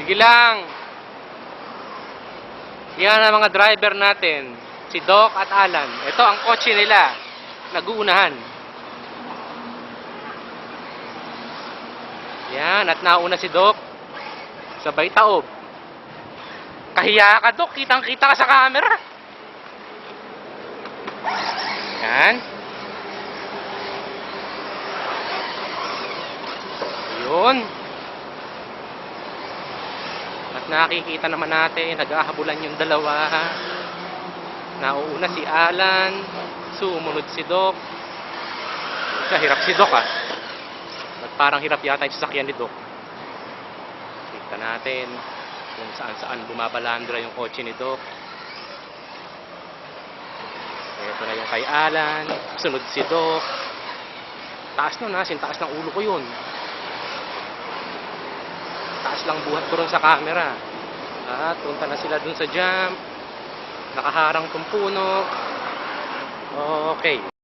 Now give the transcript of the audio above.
Sige lang. Yan ang mga driver natin. Si Doc at Alan. Ito ang kotse nila. Nag-uunahan. Yan. At nauna si Doc. Sabay taob. Kahiya ka, Doc. Kitang-kita ka sa camera. Yan. Yun. At nakikita naman natin, nag-ahabulan yung dalawa. Nauuna si Alan, sumunod si Doc. Hirap si Doc, ah. At parang hirap yata yung sasakyan ni Doc. Kita natin kung saan-saan bumabalandra yung kotse ni Doc. Ito na yung kay Alan, sunod si Doc. Taas nun, ha, sintaas ng ulo ko yun. Taas lang buhat ko rin sa camera. At punta na sila dun sa jump. Nakaharang tong puno. Okay.